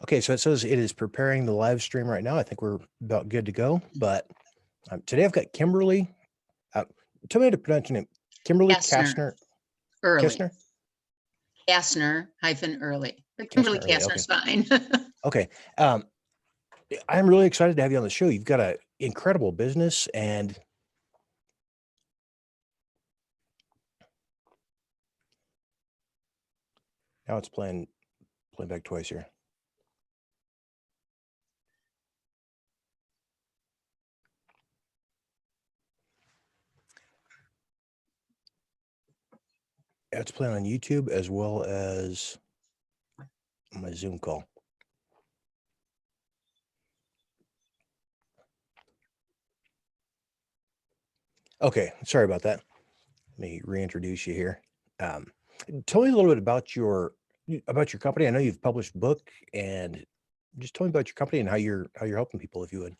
Okay, so it says it is preparing the live stream right now. I think we're about good to go. But today I've got Kimberly. Tell me how to pronounce your name. Kimberly Early. Kassner? Kassner-Earley. But Kimberly Kassner-Earley, okay. Kassner's fine. Okay. I'm really excited to have you on the show. You've got an incredible business, and now it's playing back twice here. It's playing on YouTube as well as my Zoom call. Okay, sorry about that. Let me reintroduce you here. Tell me a little bit about your company. I know you've published a book, and just tell me about your company and how you're helping people, if you would.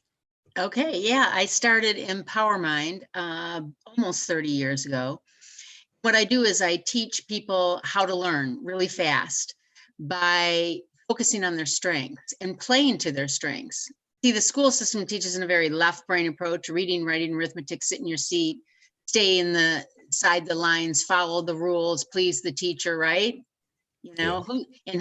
Okay, yeah, I started EmpowerMind almost 30 years ago. What I do is I teach people how to learn really fast by focusing on their strengths and playing to their strengths. See, the school system teaches in a very left brain approach: reading, writing, arithmetic, sit in your seat, stay in the side the lines, follow the rules, please the teacher, right? You know,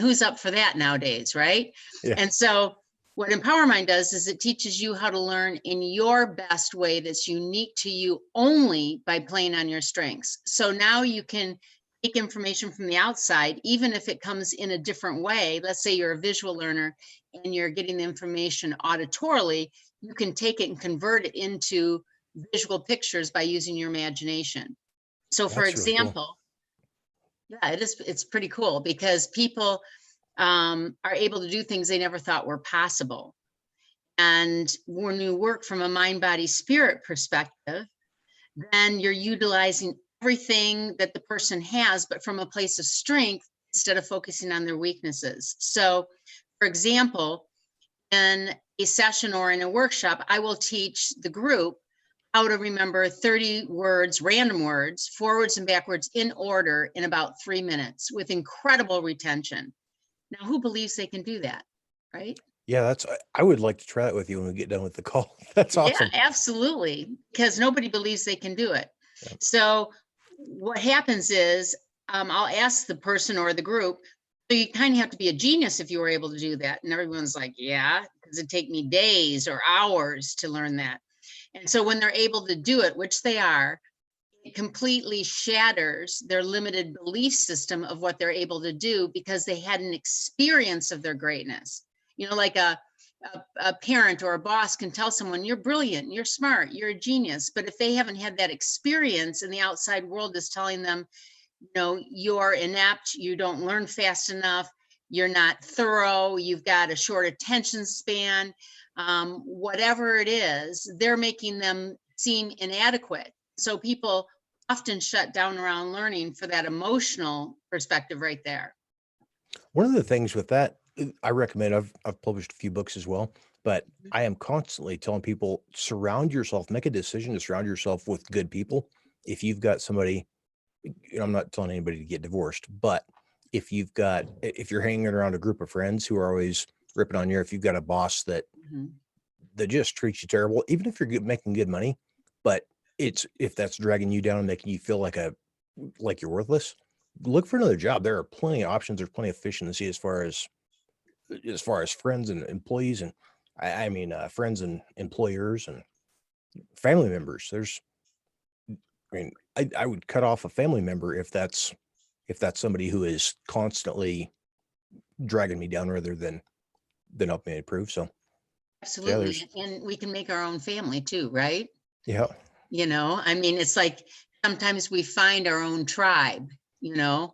who's up for that nowadays, right? Yeah. And so what EmpowerMind does is it teaches you how to learn in your best way that's unique to you, only by playing on your strengths. So now you can take information from the outside, even if it comes in a different way. Let's say you're a visual learner and you're getting the information auditorily, you can take it and convert it into visual pictures by using your imagination. So for That's really cool. example, yeah, it's pretty cool because people are able to do things they never thought were possible. And when you work from a mind, body, spirit perspective, then you're utilizing everything that the person has, but from a place of strength instead of focusing on their weaknesses. So, for example, in a session or in a workshop, I will teach the group how to remember 30 words, random words, forwards and backwards in order in about 3 minutes with incredible retention. Now, who believes they can do that, right? Yeah, I would like to try that with you when we get done with the call. That's awesome. Yeah, absolutely, because nobody believes they can do it. Yeah. So what happens is I'll ask the person or the group, so you kind of have to be a genius if you were able to do that. And everyone's like, yeah, because it'd take me days or hours to learn that. And so when they're able to do it, which they are, it completely shatters their limited belief system of what they're able to do because they had an experience of their greatness. You know, like a parent or a boss can tell someone, you're brilliant, you're smart, you're a genius. But if they haven't had that experience and the outside world is telling them, you know, you're inept, you don't learn fast enough, you're not thorough, you've got a short attention span, whatever it is, they're making them seem inadequate. So people often shut down around learning for that emotional perspective right there. One of the things with that, I recommend, I've published a few books as well, but I am constantly telling people, surround yourself, make a decision to surround yourself with good people. If you've got somebody, I'm not telling anybody to get divorced, but if you're hanging around a group of friends who are always ripping on you, if you've got a boss that just treats you terrible, even if you're making good money, but if that's dragging you down and making you feel like you're worthless, look for another job. There are plenty of options. There's plenty of efficiency as far as friends and employees, and I mean friends and employers and family members. I would cut off a family member if that's somebody who is constantly dragging me down rather than help me improve. So absolutely. And we can make our own family too, right? Yeah. You know, I mean, it's like sometimes we find our own tribe, you know,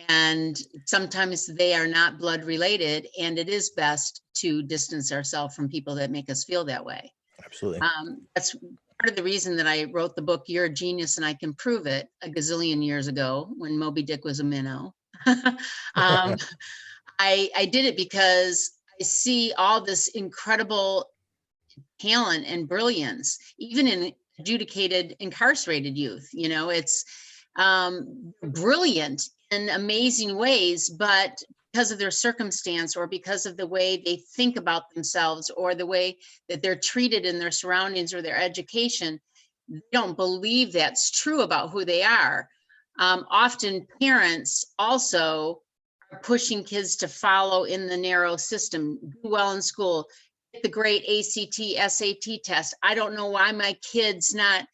and sometimes they are not blood related, and it is best to distance ourselves from people that make us feel that way. Absolutely. That's part of the reason that I wrote the book, You're a Genius and I Can Prove It, a gazillion years ago when Moby Dick was a minnow. I did it because I see all this incredible talent and brilliance, even in adjudicated incarcerated youth. You know, it's brilliant in amazing ways, but because of their circumstance or because of the way they think about themselves or the way that they're treated in their surroundings or their education, they don't believe that's true about who they are. Often parents also are pushing kids to follow in the narrow system, do well in school, get the great ACT, SAT test. I don't know why my kid's not,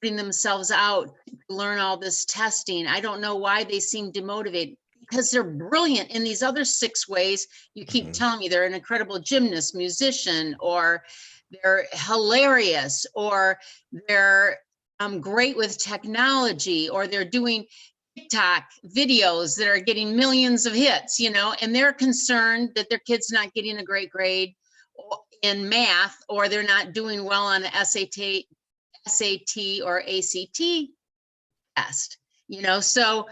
putting themselves out to learn all this testing. I don't know why they seem demotivated, because they're brilliant in these other 6 ways. You keep telling me they're an incredible gymnast, musician, or they're hilarious, or they're great with technology, or they're doing TikTok videos that are getting millions of hits, and they're concerned that their kid's not getting a great grade in math, or they're not doing well on the SAT or ACT test, so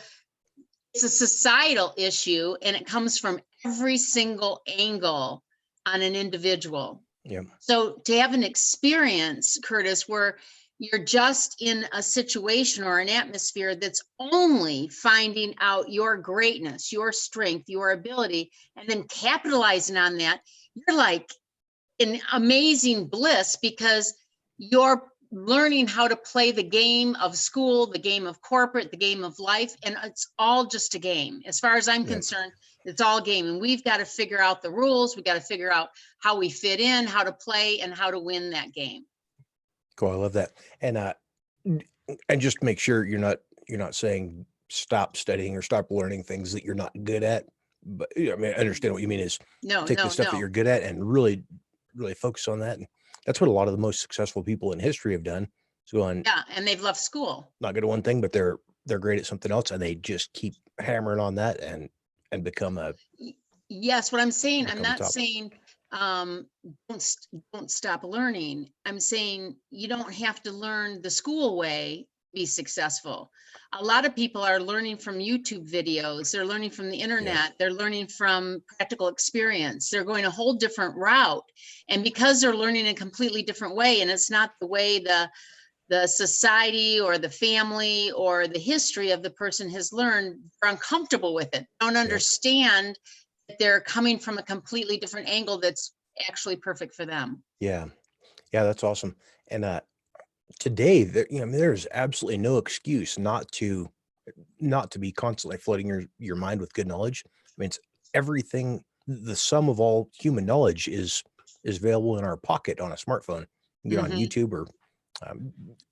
it's a societal issue, and it comes from every single angle on an individual. Yeah. So to have an experience, Curtis, where you're just in a situation or an atmosphere that's only finding out your greatness, your strength, your ability, and then capitalizing on that, you're like in amazing bliss, because you're learning how to play the game of school, the game of corporate, the game of life, and it's all just a game. As far as I'm concerned, it's all game, and we've got to figure out the rules. We got to figure out how we fit in, how to play, and how to win that game. Cool. I love that. And just make sure you're not saying stop studying or stop learning things that you're not good at. But I mean, I understand what you mean is take the stuff that you're good at and really focus on that. And that's what a lot of the most successful people in history have done. So going, yeah, and they've left school. Not good at one thing, but they're great at something else, and they just keep hammering on that and become a. Yes, what I'm saying, I'm not top. saying don't stop learning. I'm saying you don't have to learn the school way to be successful. A lot of people are learning from YouTube videos. They're learning from the internet. They're learning from practical experience. They're going a whole different route. And because they're learning a completely different way, and it's not the way the society or the family or the history of the person has learned, they're uncomfortable with it, don't understand that they're coming from a completely different angle that's actually perfect for them. Yeah. That's awesome. And today, there's absolutely no excuse not to be constantly flooding your mind with good knowledge. I mean, it's everything. The sum of all human knowledge is available in our pocket on a smartphone. You get on YouTube, or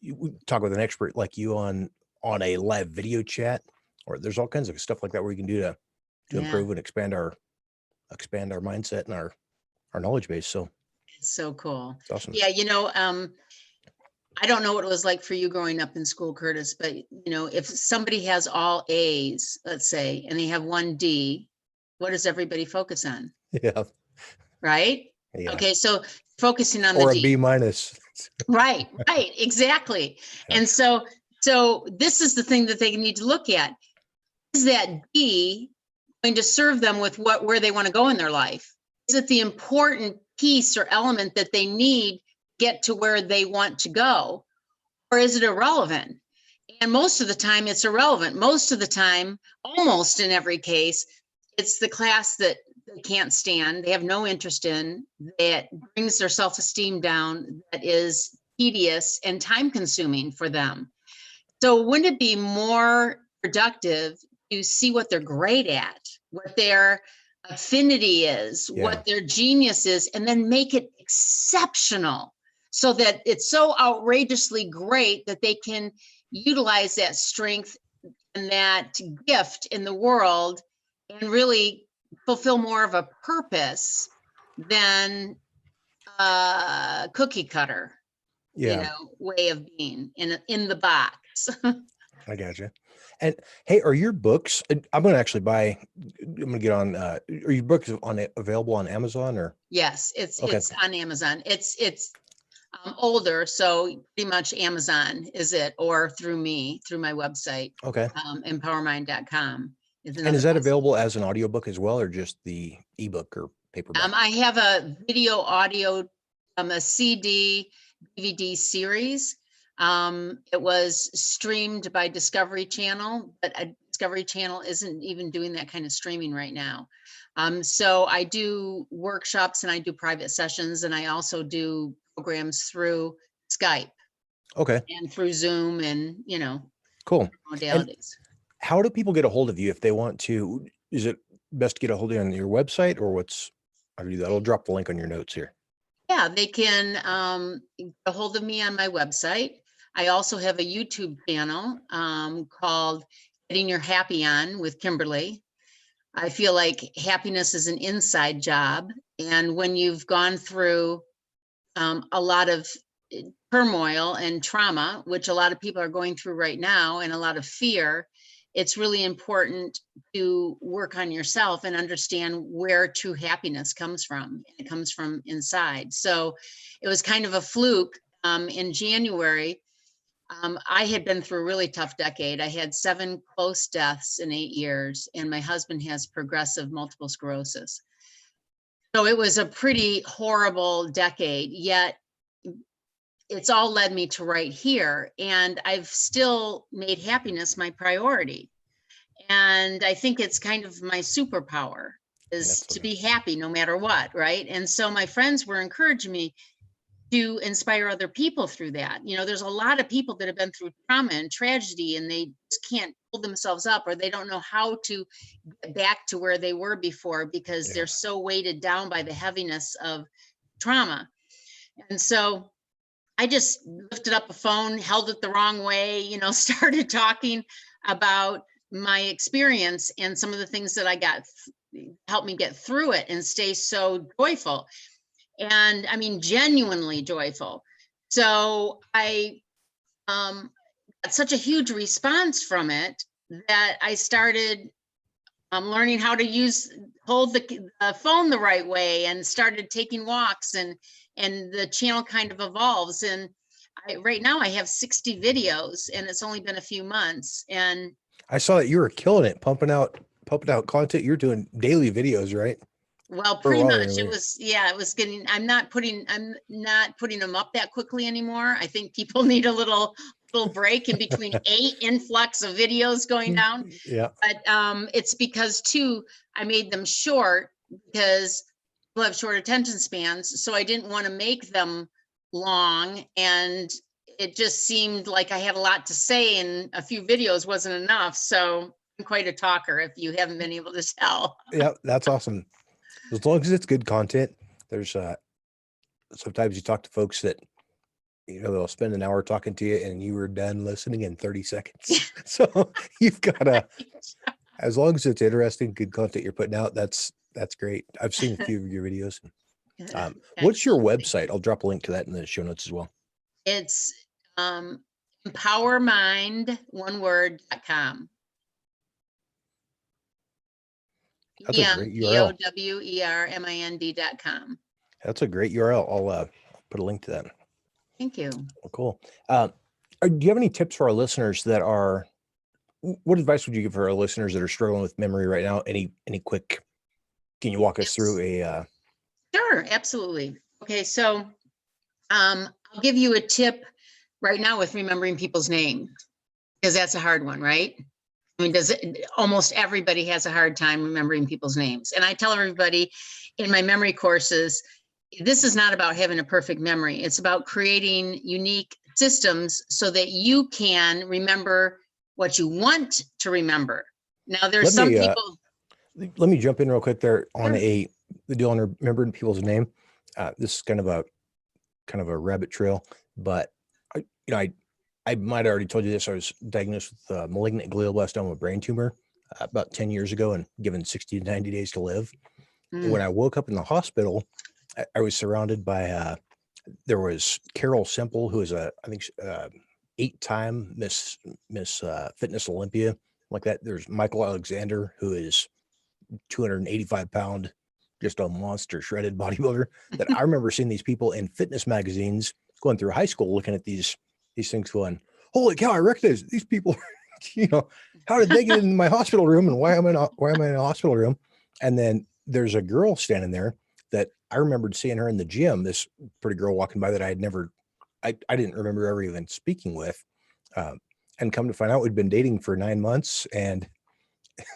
you talk with an expert like you on a live video chat, or there's all kinds of stuff like that where you can do to improve and expand our mindset and our knowledge base. So it's so cool. It's awesome. Yeah, I don't know what it was like for you growing up in school, Curtis, but if somebody has all A's, let's say, and they have 1 D, what does everybody focus on? Yeah. Right? Yeah. Okay, so focusing on or the a D. B minus. Right, exactly. Yeah. And so this is the thing that they need to look at. Is that D going to serve them with where they want to go in their life? Is it the important piece or element that they need to get to where they want to go? Or is it irrelevant? And most of the time it's irrelevant. Most of the time, almost in every case, it's the class that they can't stand, they have no interest in, that brings their self-esteem down, that is tedious and time consuming for them. So wouldn't it be more productive to see what they're great at, what their affinity is, what their genius is, and then make it exceptional so that it's so outrageously great that they can utilize that strength and that gift in the world and really fulfill more of a purpose than a cookie cutter, way of being in the box. I gotcha. And hey, are your books? I'm going to actually buy. I'm going to get on. Are your books available on Amazon or? Yes, it's on Amazon. It's older, so pretty much Amazon is it, or through my website. Okay. EmpowerMind.com. And is that available as an audiobook as well, or just the ebook or paperback? I have a video, audio, a CD, DVD series. It was streamed by Discovery Channel, but it's Discovery Channel isn't even doing that kind of streaming right now. So I do workshops and I do private sessions, and I also do programs through Skype Okay, and through Zoom and, cool. And modalities. how do people get a hold of you if they want to? Is it best to get a hold of you on your website, or how do you do that? I'll drop the link on your notes here. Yeah, they can get a hold of me on my website. I also have a YouTube channel called Getting Your Happy On with Kimberly. I feel like happiness is an inside job. And when you've gone through a lot of turmoil and trauma, which a lot of people are going through right now, and a lot of fear, it's really important to work on yourself and understand where true happiness comes from. It comes from inside. So it was kind of a fluke. In January, I had been through a really tough decade. I had 7 close deaths in 8 years, and my husband has progressive multiple sclerosis. So it was a pretty horrible decade, yet it's all led me to right here. And I've still made happiness my priority. And I think it's kind of my superpower is to be happy no matter what, right? And so my friends were encouraging me to inspire other people through that. There's a lot of people that have been through trauma and tragedy, and they just can't pull themselves up, or they don't know how to get back to where they were before because they're so weighted down by the heaviness of trauma. And so I just lifted up a phone, held it the wrong way, started talking about my experience and some of the things that I got helped me get through it and stay so joyful. And I mean, genuinely joyful. So I got such a huge response from it that I started learning how to hold the phone the right way, and started taking walks, and the channel kind of evolves. And right now I have 60 videos, and it's only been a few months. And I saw that you were killing it, pumping out content. You're doing daily videos, right? well, For a pretty while much anyway. it was getting, I'm not putting them up that quickly anymore. I think people need a little break in between 8 influx of videos going down. Yeah. But it's because too, I made them short because people have short attention spans. So I didn't want to make them long. And it just seemed like I had a lot to say, and a few videos wasn't enough. So I'm quite a talker, if you haven't been able to tell. Yeah, that's awesome. As long as it's good content. There's sometimes you talk to folks that they'll spend an hour talking to you and you were done listening in 30 seconds. So you've got to, as long as it's interesting, good content you're putting out, that's great. I've seen a few of your videos. What's your website? I'll drop a link to that in the show notes as well. It's EmpowerMind, one word.com. That's a great URL. EmpowerMind.com. That's a great URL. I'll put a link to that. Thank you. Well, cool. Do you have any tips for our listeners what advice would you give for our listeners that are struggling with memory right now? Any quick, can you walk us through a? Sure, absolutely. Okay, so I'll give you a tip right now with remembering people's names, because that's a hard one, right? I mean, almost everybody has a hard time remembering people's names. And I tell everybody in my memory courses, this is not about having a perfect memory. It's about creating unique systems so that you can remember what you want to remember. Now, there's some people. Let me jump in real quick there on Sure. the deal on remembering people's name. This is kind of a rabbit trail, but I might have already told you this. I was diagnosed with malignant glioblastoma brain tumor about 10 years ago and given 60 to 90 days to live. And when I woke up in the hospital, I was surrounded by, there was Carol Semple, who is I think 8-time Miss Fitness Olympia, like that. There's Michael Alexander, who is 285-pound, just a monster shredded bodybuilder that I remember seeing these people in fitness magazines going through high school, looking at these things going, holy cow, I recognize these people. How did they get in my hospital room, and why am I in a hospital room? And then there's a girl standing there that I remembered seeing her in the gym, this pretty girl walking by that I didn't remember ever even speaking with. And come to find out, we'd been dating for 9 months, and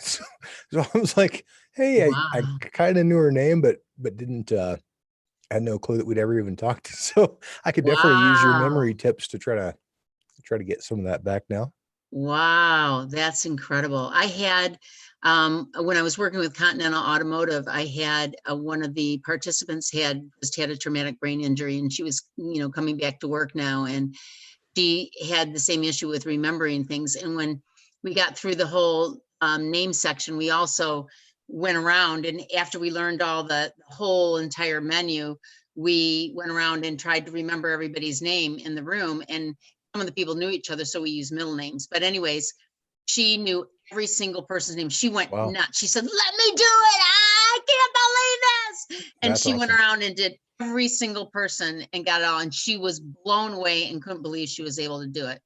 So, so I was like, hey, I Wow. kind of knew her name, but didn't had no clue that we'd ever even talked. So I could definitely use your Wow. memory tips to try to get some of that back now. Wow, that's incredible. I had, when I was working with Continental Automotive, I had one of the participants had just had a traumatic brain injury, and she was, coming back to work now, and she had the same issue with remembering things. And when we got through the whole name section, we also went around, and after we learned all the whole entire menu, we went around and tried to remember everybody's name in the room. And some of the people knew each other, so we used middle names. But anyways, she knew every single person's name. She went Wow, nuts. She said, "Let me do it. I can't believe this." And that's she went awesome. around and did every single person and got it all. And she was blown away and couldn't believe she was able to do it.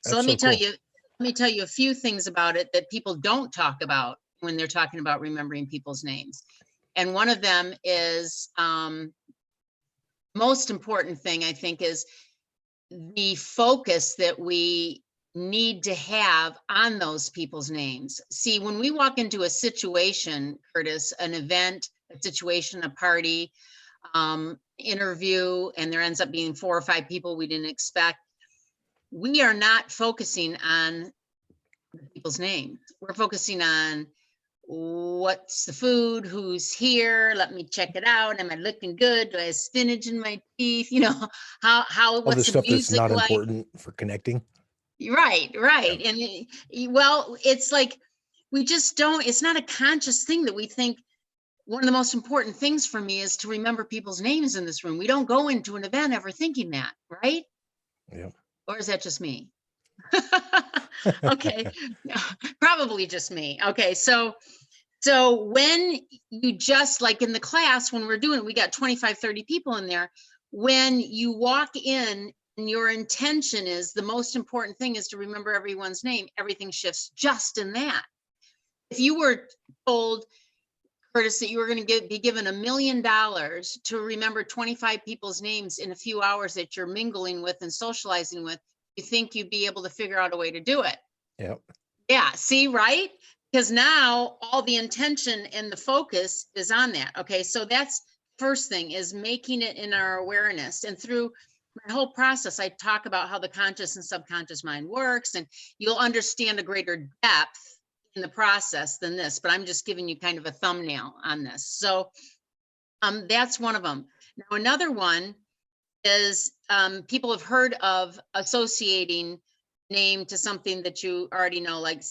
So That's so cool. let me tell you a few things about it that people don't talk about when they're talking about remembering people's names. And one of them is, most important thing, I think, is the focus that we need to have on those people's names. See, when we walk into a situation, Curtis, an event, a situation, a party, interview, and there ends up being 4 or 5 people we didn't expect, we are not focusing on people's names. We're focusing on what's the food, who's here, let me check it out, am I looking good, do I have spinach in my teeth, All what's this the stuff that's music not like. important for connecting. Right, Yeah. right. And well, it's like we just don't, it's not a conscious thing that we think. One of the most important things for me is to remember people's names in this room. We don't go into an event ever thinking that, right? Yeah. Or is that just me? Okay, probably just me. Okay, so when you just like in the class, when we're doing it, we got 25, 30 people in there. When you walk in and your intention is the most important thing is to remember everyone's name, everything shifts just in that. If you were told, Curtis, that you were going to be given $1 million to remember 25 people's names in a few hours that you're mingling with and socializing with, you think you'd be able to figure out a way to do it? Yeah. Yeah, see, right? Because now all the intention and the focus is on that. Okay, so that's first thing, is making it in our awareness. And through my whole process, I talk about how the conscious and subconscious mind works, and you'll understand a greater depth in the process than this, but I'm just giving you kind of a thumbnail on this. So that's one of them. Now, another one is, people have heard of associating name to something that you already know, like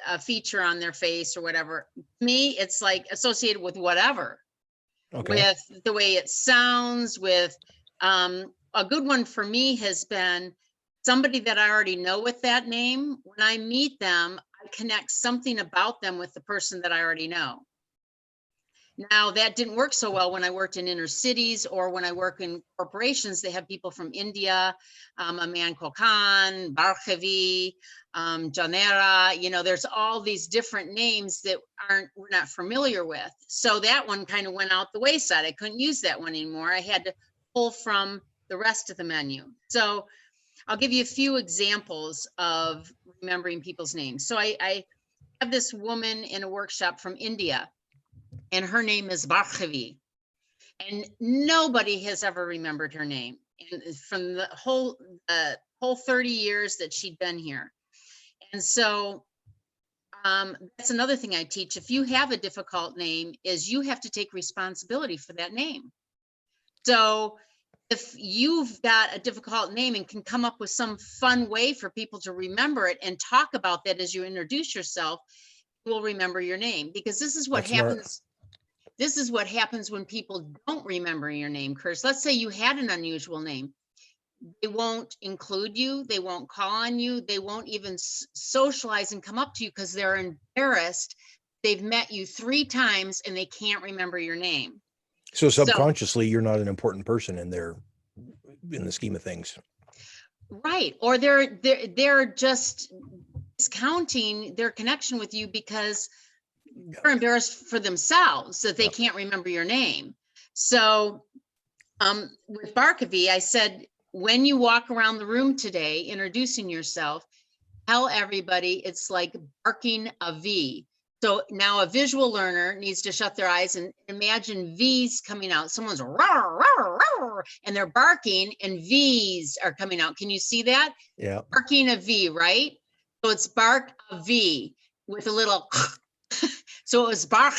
a feature on their face or whatever. Me, it's like associated with whatever, Okay. with the way it sounds, with a good one for me has been somebody that I already know with that name. When I meet them, I connect something about them with the person that I already know. Now, that didn't work so well when I worked in inner cities or when I work in corporations. They have people from India, a man called Khan, Barkhavi, Janera. There's all these different names that we're not familiar with. So that one kind of went out the wayside. I couldn't use that one anymore. I had to pull from the rest of the menu. So I'll give you a few examples of remembering people's names. So I have this woman in a workshop from India, and her name is Barkhavi, and nobody has ever remembered her name. And from the whole 30 years that she'd been here. And so that's another thing I teach. If you have a difficult name, is you have to take responsibility for that name. So if you've got a difficult name and can come up with some fun way for people to remember it and talk about that as you introduce yourself, you will remember your name. Because this is what That's smart. happens. This is what happens when people don't remember your name, Chris. Let's say you had an unusual name. They won't include you. They won't call on you. They won't even socialize and come up to you because they're embarrassed. They've met you 3 times and they can't remember your name. So So, subconsciously, you're not an important person in the scheme of things. right. Or they're just discounting their connection with you because they're embarrassed for themselves that they Yeah. can't remember your name. So with Barkavy, I said, when you walk around the room today, introducing yourself, tell everybody it's like barking a V. So now a visual learner needs to shut their eyes and imagine V's coming out. Someone's roar, roar, roar, and they're barking and V's are coming out. Can you see that? Yeah. Barking a V, right? So it's bark a V with a little, so it was bark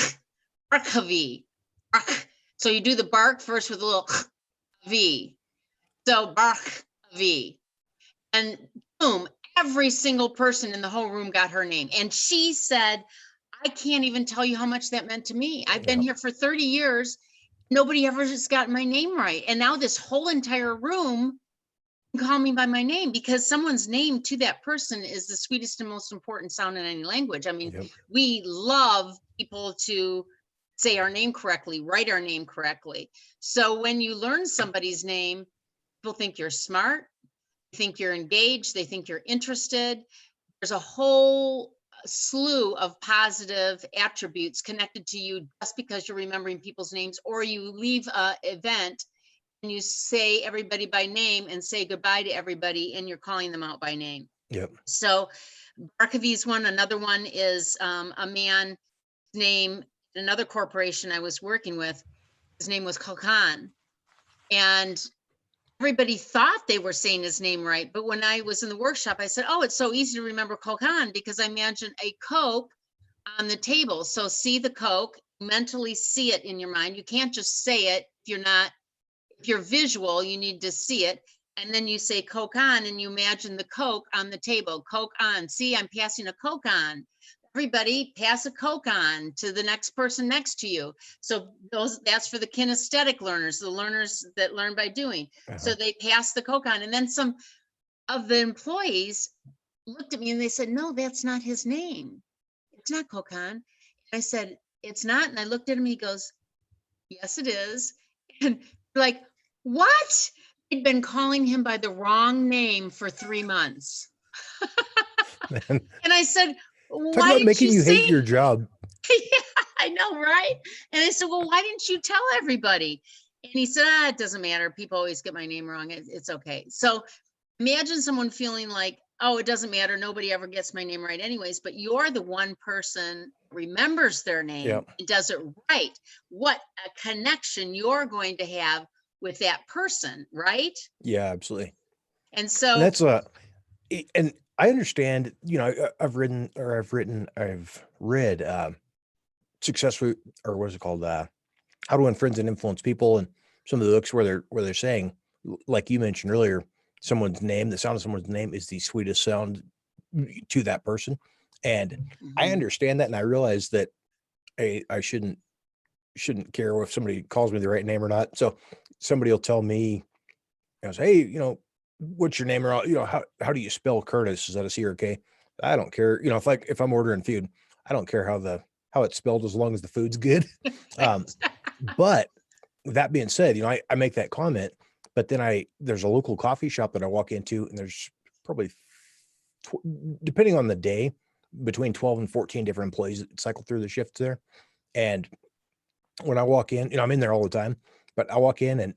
a V. Bark. So you do the bark first with a little V. So bark a V. And boom, every single person in the whole room got her name. And she said, I can't even tell you how much that meant to me. I've been here for 30 years. Nobody ever has gotten my name right. And now this whole entire room can call me by my name because someone's name to that person is the sweetest and most important sound in any language. I mean, we love people to say our name correctly, write our name correctly. So when you learn somebody's name, people think you're smart, they think you're engaged, they think you're interested. There's a whole slew of positive attributes connected to you just because you're remembering people's names, or you leave an event and you say everybody by name and say goodbye to everybody and you're calling them out by name. Yep. So Barkavi's one. Another one is a man name, another corporation I was working with, his name was Kokan. And everybody thought they were saying his name right. But when I was in the workshop, I said, oh, it's so easy to remember Kokan because I imagined a Coke on the table. So see the Coke, mentally see it in your mind. You can't just say it if you're visual, you need to see it. And then you say Coke on and you imagine the Coke on the table. Coke on. See, I'm passing a Coke on. Everybody pass a Coke on to the next person next to you. So that's for the kinesthetic learners, the learners that learn by doing. So they pass the Coke on. And then some of the employees looked at me and they said, no, that's not his name. It's not Kokan. I said, it's not. And I looked at him, he goes, yes, it is. And like, what? I'd been calling him by the wrong name for 3 months. And I said, Talk about making you hate your job. Yeah, I know, right? And I said, well, why didn't you tell everybody? And he said, it doesn't matter. People always get my name wrong. It's okay. So imagine someone feeling like, oh, it doesn't matter. Nobody ever gets my name right anyways, but you're the one person remembers their name and does it right. What a connection you're going to have with that person, right? Yeah, absolutely. And so that's and I understand, I've read successful, or what is it called? How to Win Friends and Influence People. And some of the books where they're saying, like you mentioned earlier, someone's name, the sound of someone's name is the sweetest sound to that person. And I understand that. And I realize that I shouldn't care if somebody calls me the right name or not. So somebody will tell me, hey, what's your name? Or, how do you spell Curtis? Is that a C or a K? I don't care. If I'm ordering food, I don't care how it's spelled as long as the food's good. But with that being said, I make that comment, but then there's a local coffee shop that I walk into, and there's probably, depending on the day, between 12 and 14 different employees that cycle through the shifts there. And when I walk in, I'm in there all the time, but I walk in and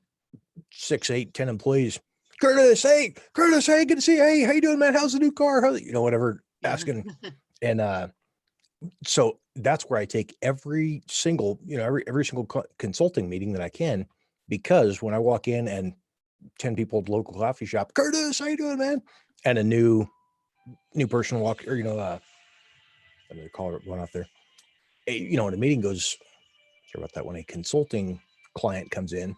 6, 8, 10 employees, Curtis, hey, good to see you. Hey, how you doing, man? How's the new car? Whatever, asking. And so that's where I take every single, every single consulting meeting that I can, because when I walk in and 10 people at the local coffee shop, Curtis, how you doing, man? And a new person walk, or, what do they call it, one out there? When a meeting goes, sorry about that, when a consulting client comes in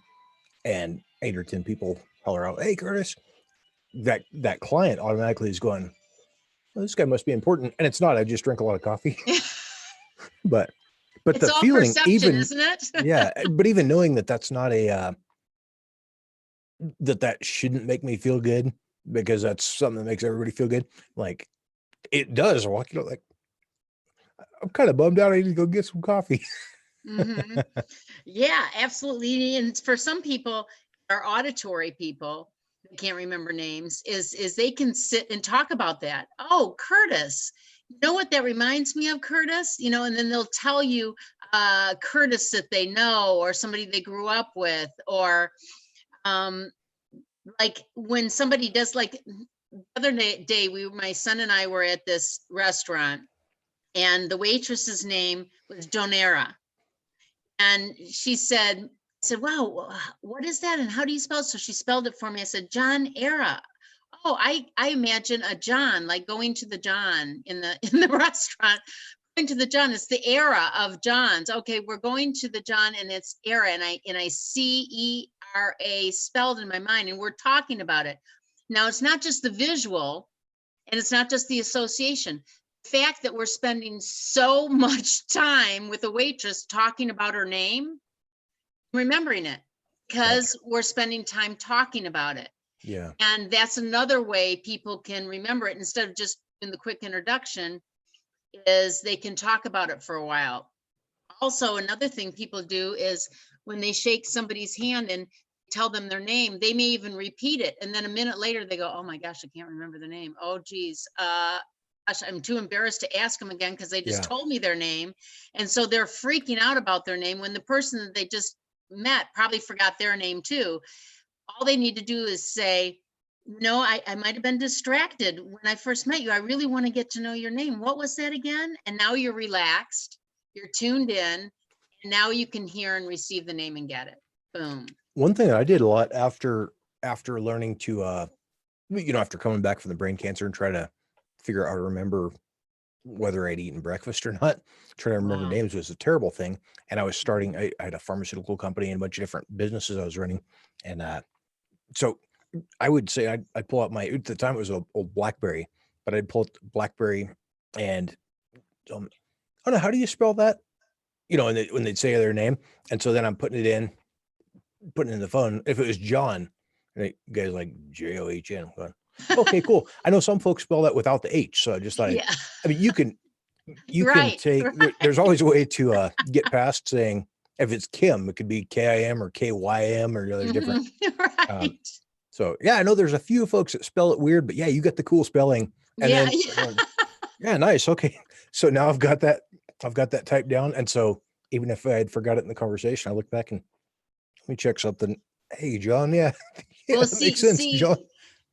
and 8 or 10 people holler out, hey, Curtis, that client automatically is going, well, this guy must be important. And it's not, I just drink a lot of coffee. but it's the all feeling, perception, even, isn't it? yeah, but even knowing that that's not that shouldn't make me feel good, because that's something that makes everybody feel good. Like it does. Like, I'm kind of bummed out. I need to go get some coffee. Yeah, absolutely. And for some people, our auditory people that can't remember names, is they can sit and talk about that. Oh, Curtis, you know what that reminds me of, Curtis? And then they'll tell you Curtis that they know, or somebody they grew up with, or like when somebody does, like the other day, my son and I were at this restaurant, and the waitress's name was Donera. And she said, I said, wow, what is that? And how do you spell it? So she spelled it for me. I said, John Era. Oh, I imagine a John, like going to the John in the restaurant, going to the John. It's the era of Johns. Okay, we're going to the John and it's era. And I CERA spelled in my mind, and we're talking about it. Now it's not just the visual and it's not just the association. The fact that we're spending so much time with a waitress talking about her name, remembering it, because we're spending time talking about it. Yeah. And that's another way people can remember it instead of just in the quick introduction, is they can talk about it for a while. Also, another thing people do is when they shake somebody's hand and tell them their name, they may even repeat it. And then a minute later they go, oh my gosh, I can't remember the name. Oh geez, gosh, I'm too embarrassed to ask them again because they just Yeah. told me their name. And so they're freaking out about their name when the person that they just met probably forgot their name too. All they need to do is say, no, I might have been distracted when I first met you. I really want to get to know your name. What was that again? And now you're relaxed, you're tuned in, and now you can hear and receive the name and get it. Boom. One thing that I did a lot after learning to after coming back from the brain cancer and try to figure out how to remember whether I'd eaten breakfast or not, trying to remember Wow. names was a terrible thing. And I was starting, I had a pharmaceutical company and a bunch of different businesses I was running. And so I would say I'd pull out at the time it was a old BlackBerry, but I'd pull out the BlackBerry and oh no, how do you spell that? And when they'd say their name. And so then I'm putting it in the phone. If it was John, and the guy's like John. I'm going, okay, cool. I know some folks spell that without the H. So I just thought, Yeah. I mean, you can Right. take, there's always a way to get past saying, if it's Kim, it could be KIM or KYM or there's different. Right. So yeah, I know there's a few folks that spell it weird, but yeah, you got the cool spelling. And Yeah. then, yeah, nice. Okay. So now I've got that typed down. And so even if I had forgot it in the conversation, I look back and let me check something. Hey, John. Yeah. Yeah, Well, that makes sense, John.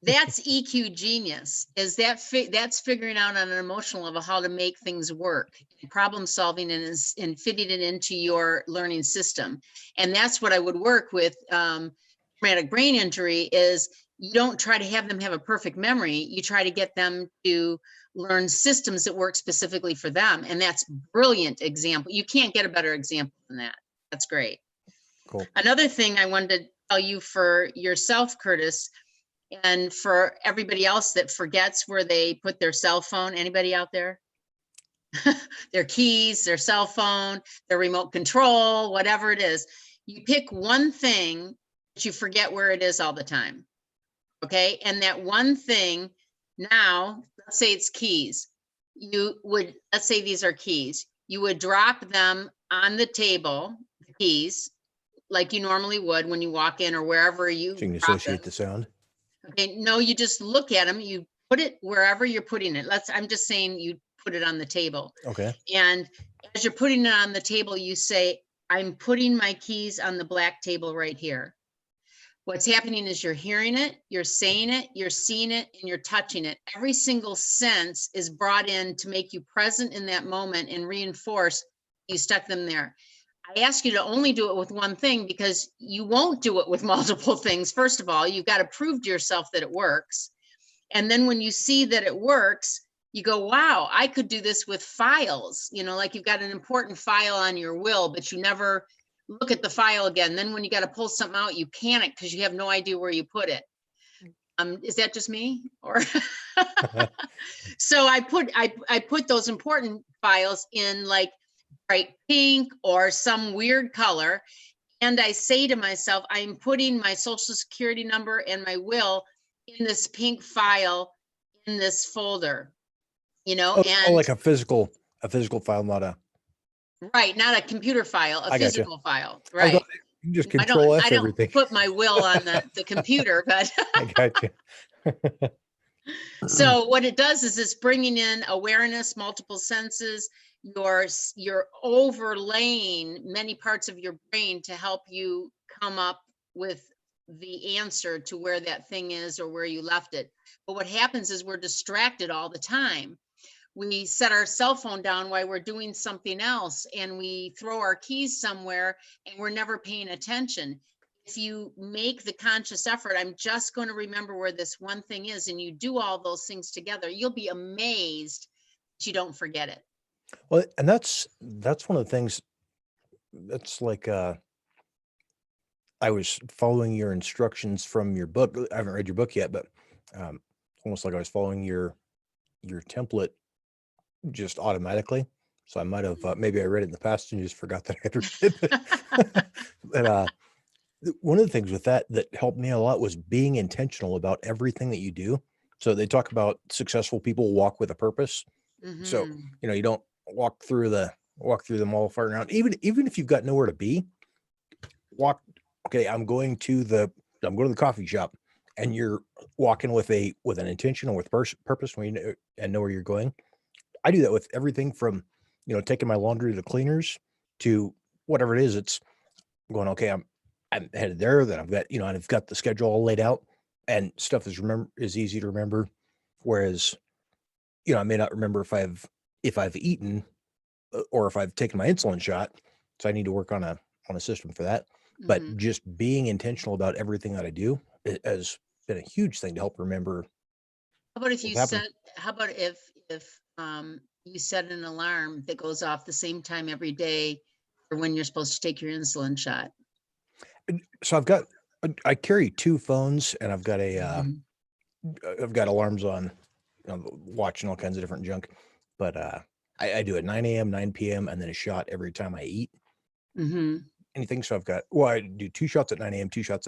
that's EQ genius. Is that's figuring out on an emotional level how to make things work, problem solving, and fitting it into your learning system. And that's what I would work with. Traumatic brain injury is you don't try to have them have a perfect memory. You try to get them to learn systems that work specifically for them. And that's brilliant example. You can't get a better example than that. That's great. Cool. Another thing I wanted to tell you for yourself, Curtis, and for everybody else that forgets where they put their cell phone, anybody out there? Their keys, their cell phone, their remote control, whatever it is. You pick one thing that you forget where it is all the time. Okay. And that one thing now, let's say it's keys. Let's say these are keys. You would drop them on the table, the keys, like you normally would when you walk in or wherever you So you can drop them. associate the sound. Okay, no, you just look at them, you put it wherever you're putting it. I'm just saying you put it on the table. Okay. And as you're putting it on the table, you say, I'm putting my keys on the black table right here. What's happening is you're hearing it, you're saying it, you're seeing it, and you're touching it. Every single sense is brought in to make you present in that moment and reinforce you stuck them there. I ask you to only do it with one thing because you won't do it with multiple things. First of all, you've got to prove to yourself that it works. And then when you see that it works, you go, wow, I could do this with files. Like you've got an important file on your will, but you never look at the file again. Then when you got to pull something out, you panic because you have no idea where you put it. Is that just me? Or so I put those important files in like bright pink or some weird color. And I say to myself, I'm putting my social security number and my will in this pink file in this folder, Oh, and like a physical file, not a. right, not a computer file, a I got you. physical file. I was Right. you just I control F don't everything. put my will on the computer, but I got you. so what it does is it's bringing in awareness, multiple senses. You're overlaying many parts of your brain to help you come up with the answer to where that thing is or where you left it. But what happens is we're distracted all the time. we set our cell phone down while we're doing something else, and we throw our keys somewhere and we're never paying attention. If you make the conscious effort, I'm just going to remember where this one thing is, and you do all those things together, you'll be amazed that you don't forget it. Well, and that's one of the things that's like, I was following your instructions from your book. I haven't read your book yet, but almost like I was following your template just automatically. So I might have maybe I read it in the past and just forgot that I had read it. But one of the things with that helped me a lot was being intentional about everything that you do. So they talk about successful people walk with a purpose. So Mhm. you don't walk through the mall farting around. Even if you've got nowhere to be, walk. Okay, I'm going to the coffee shop, and you're walking with an intention and with purpose when you know, and know where you're going. I do that with everything from, taking my laundry to the cleaners to whatever it is. It's going, okay, I'm headed there. Then and I've got the schedule all laid out, and stuff is easy to remember. Whereas, I may not remember if I've eaten, or if I've taken my insulin shot. So I need to work on a system for that. But Mhm. just being intentional about everything that I do has been a huge thing to help remember How about if you what's happening. set how about if you set an alarm that goes off the same time every day for when you're supposed to take your insulin shot? So I carry two phones, and Mhm. I've got alarms on, watching all kinds of different junk. But I do it 9 a.m., 9 p.m., and then a shot every time I eat Mhm. anything. So I do two shots at 9 a.m., two shots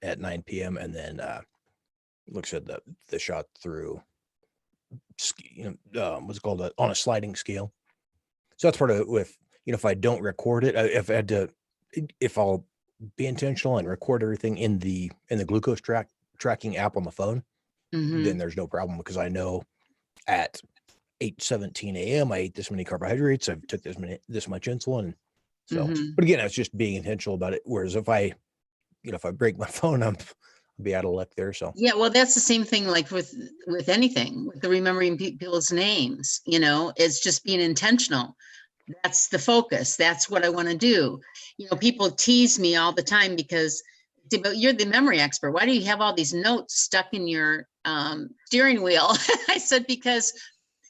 at 9 p.m., and then looks at the shot through, what's it called, on a sliding scale. So that's part of it with, if I don't record it, if I had to, if I'll be intentional and record everything in the glucose tracking app on the phone, then Mhm. there's no problem because I know at 8:17 a.m. I ate this many carbohydrates. I've took this much insulin. So, Mhm. but again, it's just being intentional about it. Whereas if I break my phone, I'll be out of luck there. So, Yeah, well, that's the same thing like with anything, with the remembering people's names, it's just being intentional. That's the focus. That's what I want to do. People tease me all the time because, but you're the memory expert. Why do you have all these notes stuck in your steering wheel? I said, because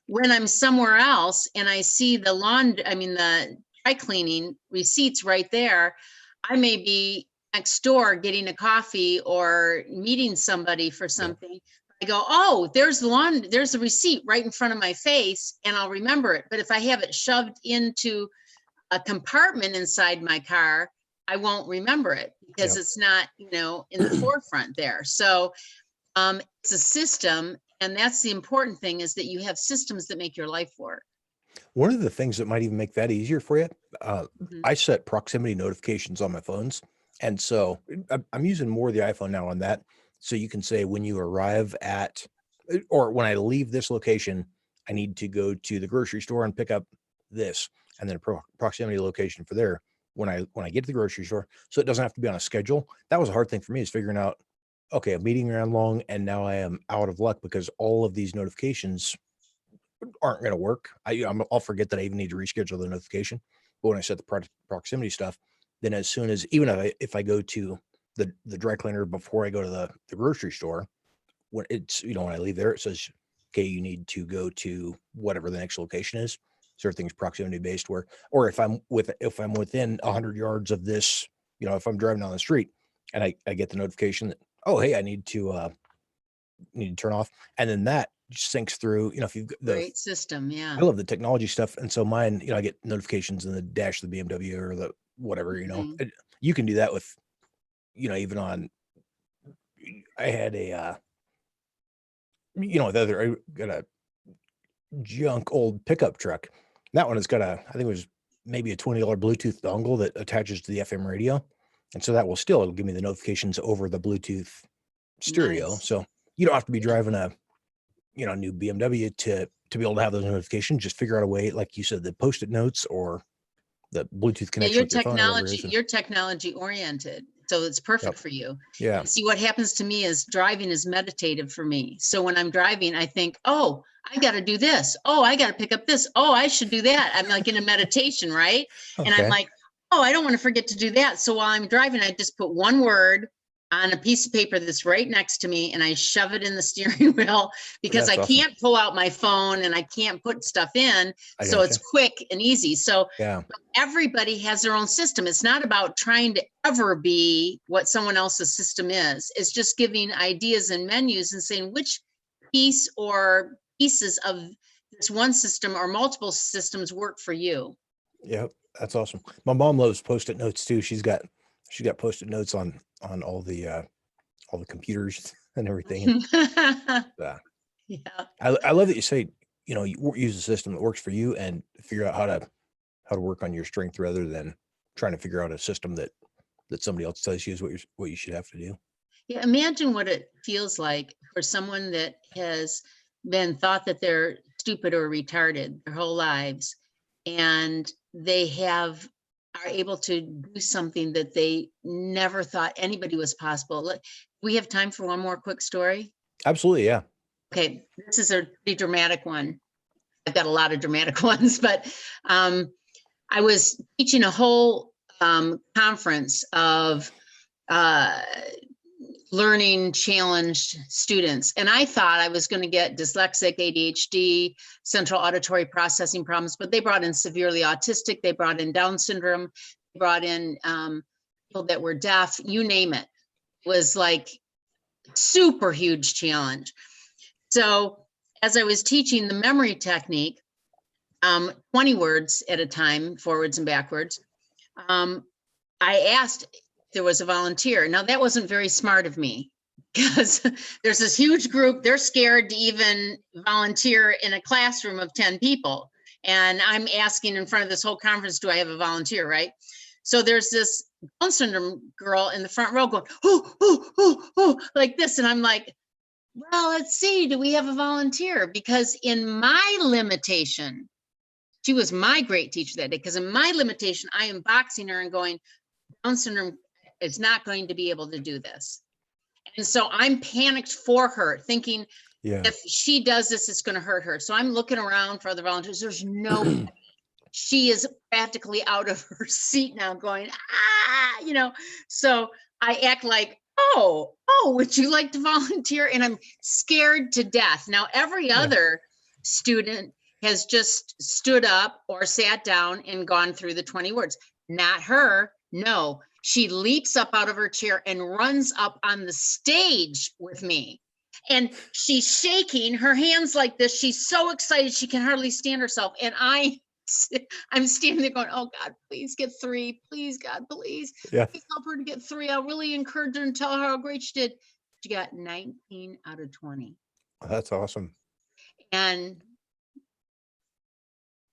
when I'm somewhere else and I see the dry cleaning receipts right there, I may be next door getting a coffee or meeting somebody for yeah, something. I go, oh, there's the receipt right in front of my face, and I'll remember it. But if I have it shoved into a compartment inside my car, I won't remember it because yeah. it's not, in the forefront there. So it's a system, and that's the important thing, is that you have systems that make your life work. One of the things that might even make that easier for you, uh, Mhm. I set proximity notifications on my phones. And so I'm using more of the iPhone now on that. So you can say when you arrive or when I leave this location, I need to go to the grocery store and pick up this, and then a proximity location for there when I get to the grocery store. So it doesn't have to be on a schedule. That was a hard thing for me, is figuring out, okay, I'm meeting around long, and now I am out of luck because all of these notifications aren't going to work. I'll forget that I even need to reschedule the notification. But when I set the proximity stuff, then as soon as, even if I go to the dry cleaner before I go to the grocery store, when I leave there, it says, okay, you need to go to whatever the next location is. So everything's proximity based. Or if I'm within 100 yards of this, if I'm driving down the street and I get the notification that, oh, hey, I need to turn off, and then that syncs through. If you've got Great system. I Yeah. love the technology stuff, and so mine, I get notifications in the dash of the BMW or the whatever. Mhm. You can do that with, even on. I had I got a junk old pickup truck. That one has got I think it was maybe a $20 Bluetooth dongle that attaches to the FM radio, and so it'll give me the notifications over the Bluetooth stereo. Nice. So you don't have to be Yeah. driving a new BMW to be able to have those notifications. Just figure out a way, like you said, the post-it notes or the Bluetooth Yeah, connection with your phone or whatever it is. And you're technology oriented. So it's perfect Yep. for you. Yeah. And see, what happens to me is driving is meditative for me. So when I'm driving, I think, oh, I got to do this. Oh, I got to pick up this. Oh, I should do that. I'm like in a meditation, right? And I'm Okay. like, oh, I don't want to forget to do that. So while I'm driving, I just put one word on a piece of paper that's right next to me and I shove it in the steering wheel because I That's awesome. can't pull out my phone and I can't put stuff in. I So it's gotcha. quick and easy. So Yeah. everybody has their own system. It's not about trying to ever be what someone else's system is. It's just giving ideas and menus and saying which piece or pieces of this one system or multiple systems work for you. Yep. That's awesome. My mom loves Post-it notes too. She's got Post-it notes on all the computers and everything. And, Yeah. I love that you say, you use a system that works for you and figure out how to work on your strength rather than trying to figure out a system that somebody else tells you is what you should have to do. Yeah, imagine what it feels like for someone that has been thought that they're stupid or retarded their whole lives, and they are able to do something that they never thought anybody was possible. We have time for one more quick story. Absolutely. Yeah. Okay, this is a pretty dramatic one. I've got a lot of dramatic ones, but I was teaching a whole conference of learning challenged students. And I thought I was going to get dyslexic, ADHD, central auditory processing problems, but they brought in severely autistic, they brought in Down syndrome, they brought in people that were deaf, you name it. It was like super huge challenge. So as I was teaching the memory technique, 20 words at a time, forwards and backwards, I asked there was a volunteer. Now that wasn't very smart of me because there's this huge group. They're scared to even volunteer in a classroom of 10 people. And I'm asking in front of this whole conference, do I have a volunteer, right? So there's this Down syndrome girl in the front row going, oh, oh, oh, oh, like this. And I'm like, well, let's see, do we have a volunteer? Because in my limitation, she was my great teacher that day, because in my limitation, I am boxing her and going, Down syndrome is not going to be able to do this. And so I'm panicked for her, thinking Yeah. if she does this, it's going to hurt her. So I'm looking around for other volunteers. There's no, she is practically out of her seat now going, so I act like, oh, would you like to volunteer? And I'm scared to death. Now, every other student has just stood up or sat down and gone through the 20 words. Not her. No, she leaps up out of her chair and runs up on the stage with me. And she's shaking her hands like this. She's so excited she can hardly stand herself. And I'm standing there going, oh God, please get 3. Please, God, please. Yeah. Please help her to get 3. I'll really encourage her and tell her how great she did. She got 19 out of 20. That's awesome. And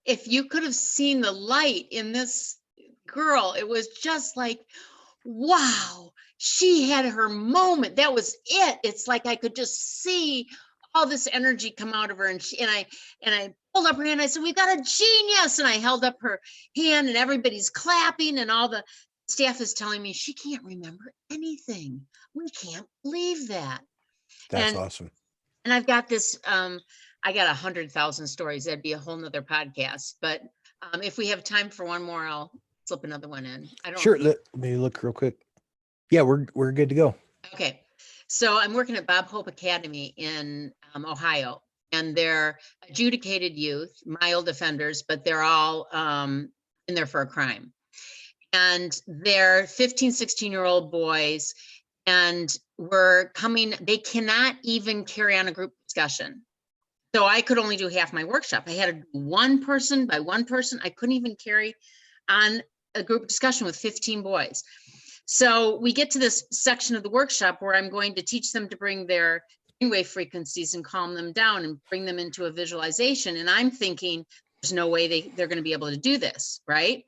if you could have seen the light in this girl, it was just like, wow, she had her moment. That was it. It's like I could just see all this energy come out of her. And I pulled up her hand. I said, we got a genius. And I held up her hand and everybody's clapping and all the staff is telling me she can't remember anything. We can't believe that. That's And awesome. And I've got this, I got 100,000 stories. That'd be a whole nother podcast. But if we have time for one more, I'll slip another one in. I don't. Sure. Let me look real quick. Yeah, we're good to go. Okay. So I'm working at Bob Hope Academy in Ohio, and they're adjudicated youth, mild offenders, but they're all in there for a crime. And they're 15, 16-year-old boys, and they cannot even carry on a group discussion. So I could only do half my workshop. I had to do one person by one person. I couldn't even carry on a group discussion with 15 boys. So we get to this section of the workshop where I'm going to teach them to bring their brainwave frequencies and calm them down and bring them into a visualization. And I'm thinking, there's no way they're going to be able to do this, right?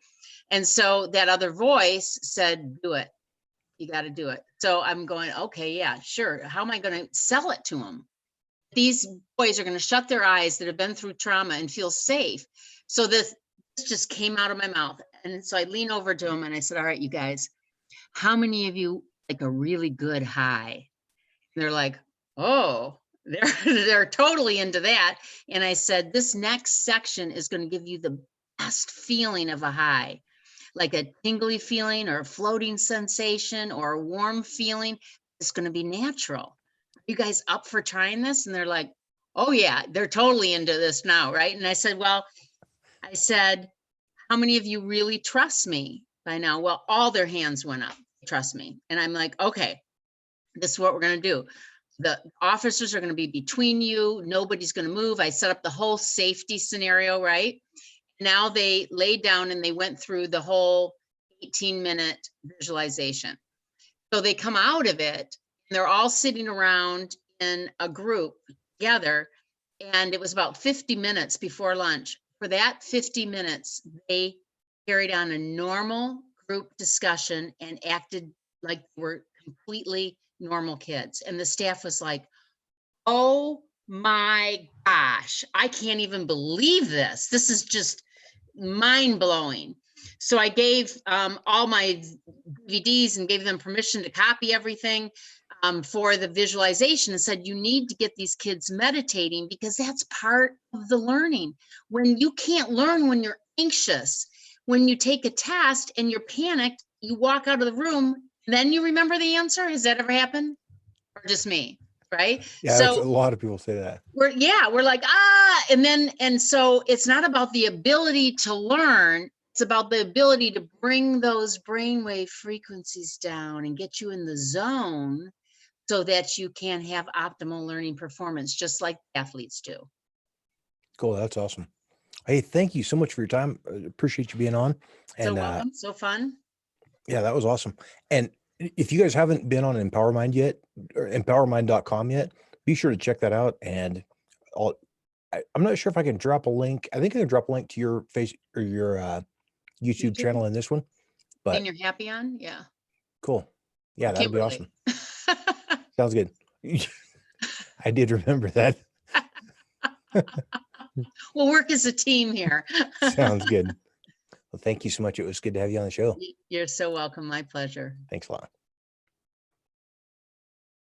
And so that other voice said, do it. You got to do it. So I'm going, okay, yeah, sure. How am I going to sell it to them? These boys are going to shut their eyes that have been through trauma and feel safe. So this just came out of my mouth. And so I lean over to them and I said, all right, you guys, how many of you like a really good high? They're like, oh, they're totally into that. And I said, this next section is going to give you the best feeling of a high, like a tingly feeling or a floating sensation or a warm feeling. It's going to be natural. Are you guys up for trying this? And they're like, oh yeah, they're totally into this now, right? And I said, well, how many of you really trust me by now? Well, all their hands went up. Trust me. And I'm like, okay, this is what we're going to do. The officers are going to be between you. Nobody's going to move. I set up the whole safety scenario, right? Now they laid down and they went through the whole 18-minute visualization. So they come out of it and they're all sitting around in a group together. And it was about 50 minutes before lunch. For that 50 minutes, they carried on a normal group discussion and acted like they were completely normal kids. And the staff was like, oh my gosh, I can't even believe this. This is just mind blowing. So I gave all my DVDs and gave them permission to copy everything for the visualization and said, you need to get these kids meditating because that's part of the learning. When you can't learn when you're anxious, when you take a test and you're panicked, you walk out of the room, then you remember the answer. Has that ever happened? Or just me? Right? Yeah, that's a lot of people say that. We're like, and so it's not about the ability to learn. It's about the ability to bring those brainwave frequencies down and get you in the zone so that you can have optimal learning performance, just like athletes do. Cool. That's awesome. Hey, thank you so much for your time. Appreciate you being on. So And welcome. So fun. yeah, that was awesome. And if you guys haven't been on EmpowerMind yet, or empowermind.com yet, be sure to check that out. And I'm not sure if I can drop a link. I think I can drop a link to your face or your YouTube channel in this one. But and you're happy on? Yeah. Cool. Yeah, that'd be Kimberly. awesome. Sounds good. I did remember that. We'll work as a team here. Sounds good. Well, thank you so much. It was good to have you on the show. You're so welcome. My pleasure. Thanks a lot.